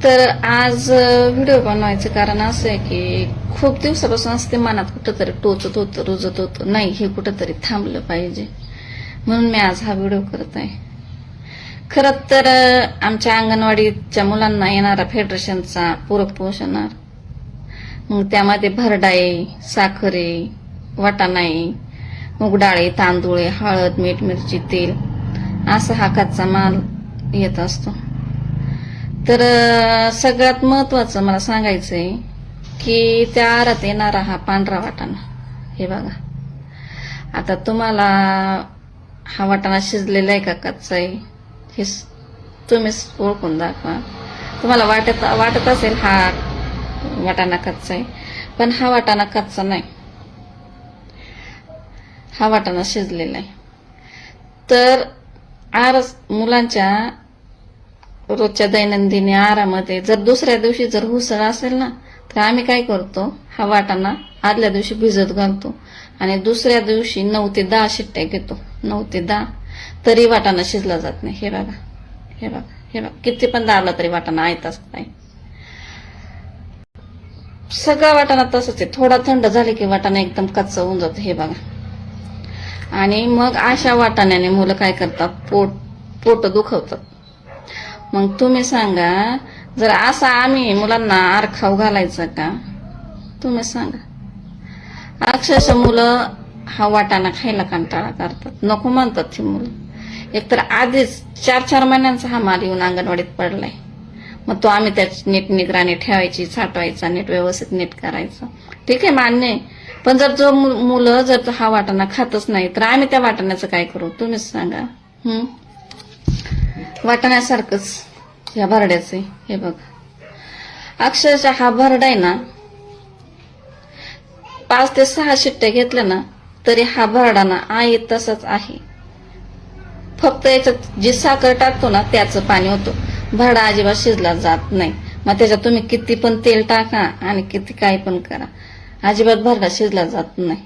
तर आज व्हिडिओ बनवायचं कारण असं आहे की खूप दिवसापासून असते मनात कुठंतरी टोचत होतं, रुजत होतं, नाही हे कुठंतरी थांबलं पाहिजे, म्हणून मी आज हा व्हिडिओ करत आहे. खरं तर आमच्या अंगणवाडीच्या मुलांना येणारा फेडरेशनचा पूरक पोषणार, मग त्यामध्ये भरडाई, साखरे, वाटाणाई, मुगडाळे, तांदूळ, हळद, मीठ, मिरची, तेल असा हा कच्चा माल येत असतो. तर सगळ्यात महत्वाचं मला सांगायचंय की त्या आहारात येणारा हा पांढरा वाटाणा, हे बघा. आता तुम्हाला हा वाटाणा शिजलेला आहे का कच्चा आहे हे तुम्हीच ओळखून दाखवा. तुम्हाला वाटत असेल हा वाटाणा कच्चा आहे, पण हा वाटाणा कच्चा नाही, हा वाटाणा शिजलेला आहे. तर मुलांच्या रोजच्या दैनंदिन आहारामध्ये जर दुसऱ्या दिवशी जर उसळ असेल ना, तर आम्ही काय करतो, हा वाटाणा आदल्या दिवशी भिजत घालतो आणि दुसऱ्या दिवशी 9 ते 10 शिट्ट्या घेतो, 9 ते 10, तरी वाटाणा शिजला जात नाही. हे बघा, हे बघा, हे बघा, किती पण दाबला तरी वाटाणा आयताच नाही. सगळा वाटाणा तसंच आहे. थोडा थंड झाले की वाटाणा एकदम कच्चा होऊन जातो, हे बघा. आणि मग अशा वाटाण्याने मुलं काय करतात, पोट दुखवतात. मग तुम्ही सांगा, जर असा आम्ही मुलांना आहार खाऊ घालायचा का? तुम्ही सांगा. अक्षरशः मुलं हा वाटाणा खायला कंटाळा करतात, नको म्हणतात ती मुलं. एकतर आधीच 4-4 महिन्यांचा हा माल येऊन अंगणवाडीत पडलाय, मग तो आम्ही त्याची नीट निगराणी ठेवायची, साठवायचा, नीट व्यवस्थित नीट करायचं, ठीक आहे, मान्य आहे. पण जर मुलं जर हा वाटाणा खातच नाही, तर आम्ही त्या वाटाण्याचं काय करू? तुम्हीच सांगा. वाटाण्यासारखंच या भरड्याचे, हे बघ. अक्षरशः हा भरडा आहे ना, 5 ते 6 शिट्ट्या घेतल्या ना, तरी हा भरडा ना आहे तसाच आहे. फक्त याच्यात जी साखर टाकतो ना त्याचं पाणी होतं, भरडा अजिबात शिजला जात नाही. मग त्याच्यात तुम्ही किती पण तेल टाका आणि किती काही पण करा, अजिबात भरडा शिजला जात नाही.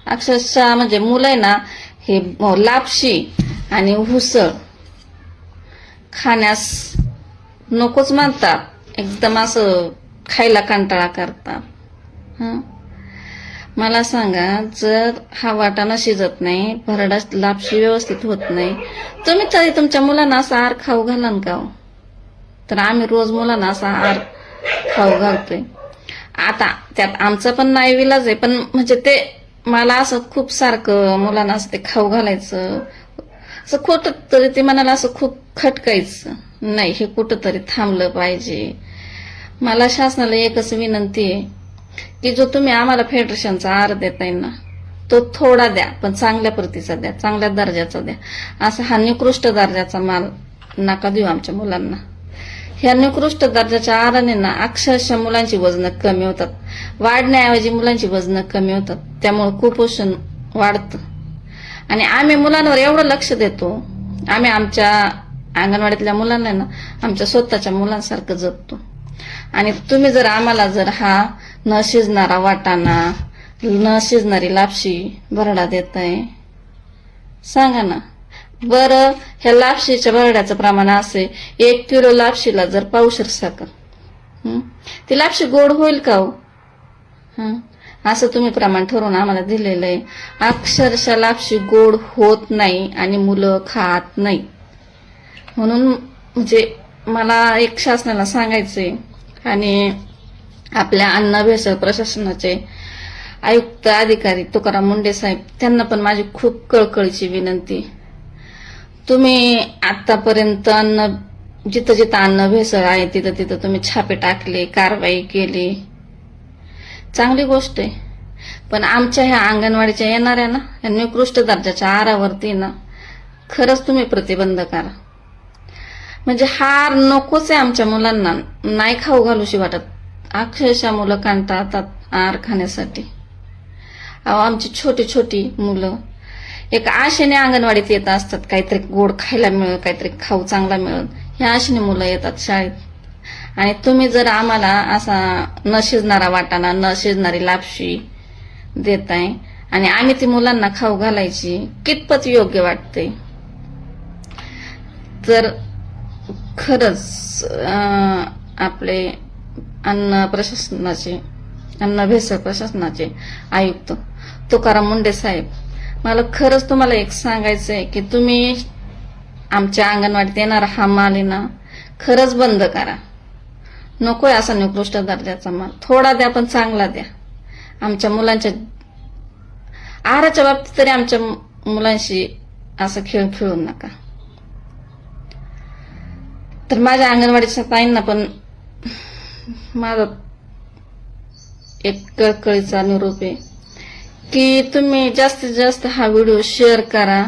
अक्षरशः म्हणजे मुलं आहे ना, हे लापशी आणि उसळ खाण्यास नकोच म्हणतात, एकदम असं खायला कंटाळा करतात. मला सांगा, जर हा वाटाणा शिजत नाही, भरडा लापशी व्यवस्थित होत नाही, तुम्ही तरी तुमच्या मुलांना असा आहार खाऊ घालान का? तर आम्ही रोज मुलांना असा आहार खाऊ घालतोय. आता त्यात आमचा पण नाही विलाज आहे, पण म्हणजे ते मला असं खूप सारखं मुलांना असं ते खाऊ घालायचं, असं कुठं तरी ते मनाला असं खूप खटकायचं. नाही, हे कुठं तरी थांबलं पाहिजे. मला शासनाला एकच विनंती आहे की जो तुम्ही आम्हाला फेडरेशनचा आहार देताय ना, तो थोडा द्या, पण चांगल्या प्रतीचा द्या, चांगल्या दर्जाचा द्या. असा हा निकृष्ट दर्जाचा माल नका देऊ आमच्या मुलांना. ह्या निकृष्ट दर्जाच्या आहाराने ना अक्षरशः मुलांची वजनं कमी होतात, वाढण्याऐवजी मुलांची वजनं कमी होतात. त्यामुळे कुपोषण वाढतं. आणि आम्ही मुलांवर एवढं लक्ष देतो, आम्ही आमच्या अंगणवाडीतल्या मुलांना ना आमच्या स्वतःच्या मुलांसारखं जपतो. आणि तुम्ही जर आम्हाला जर हा न शिजणारा वाटाणा, न शिजणारी लापशी भरडा देताय, सांगा ना बरं. ह्या लापशीच्या भरड्याचं प्रमाण असे, 1 किलो लापशीला जर पावशेर साखर, ती लापशी गोड होईल का हो? असं तुम्ही प्रमाण ठरवून आम्हाला दिलेलं आहे. अक्षरशः लापशी गोड होत नाही आणि मुलं खात नाही. म्हणून म्हणजे मला एक शासनाला सांगायचंय आणि आपल्या अन्न भेसळ प्रशासनाचे आयुक्त अधिकारी तुकाराम मुंडे साहेब, त्यांना पण माझी खूप कळकळीची विनंती. तुम्ही आतापर्यंत जिथं जिथं अन्न भेसळ आहे तिथं तिथं तुम्ही छापे टाकले, कारवाई केली, चांगली गोष्ट आहे. पण आमच्या ह्या अंगणवाडीच्या येणाऱ्या ना या निकृष्ट दर्जाच्या आहारावरती ना खरंच तुम्ही प्रतिबंध करा. म्हणजे हार नकोच आहे आमच्या मुलांना, नाही खाऊ घालूशी वाटत. अक्षरशः मुलं कंटाळतात आहार खाण्यासाठी. आमची छोटी छोटी मुलं एक आशेने अंगणवाडीत येत असतात, काहीतरी गोड खायला मिळेल, काहीतरी खाऊ चांगला मिळेल, ह्या आशेने मुलं येतात शाळेत. आणि तुम्ही जर आम्हाला असा न शिजणारा वाटाणा, न शिजणारी लापशी देताय आणि आम्ही ती मुलांना खाऊ घालायची, कितपत योग्य वाटते? तर खरंच आपले अन्न भेसळ प्रशासनाचे आयुक्त तुकाराम मुंडे साहेब, मला खरंच तुम्हाला एक सांगायचं आहे की तुम्ही आमच्या अंगणवाडीत येणारा हा माल आहे ना खरंच बंद करा. नकोय असा निकृष्ट दर्जाचा माल, थोडा द्या पण चांगला द्या. आमच्या मुलांच्या आहाराच्या बाबतीत तरी आमच्या मुलांशी असं खेळ खेळू नका. तर माझ्या अंगणवाडीच्या ताईंना पण माझा एक कळकळीचा निरोप आहे की तुम्ही जास्तीत जास्त हा व्हिडिओ शेअर करा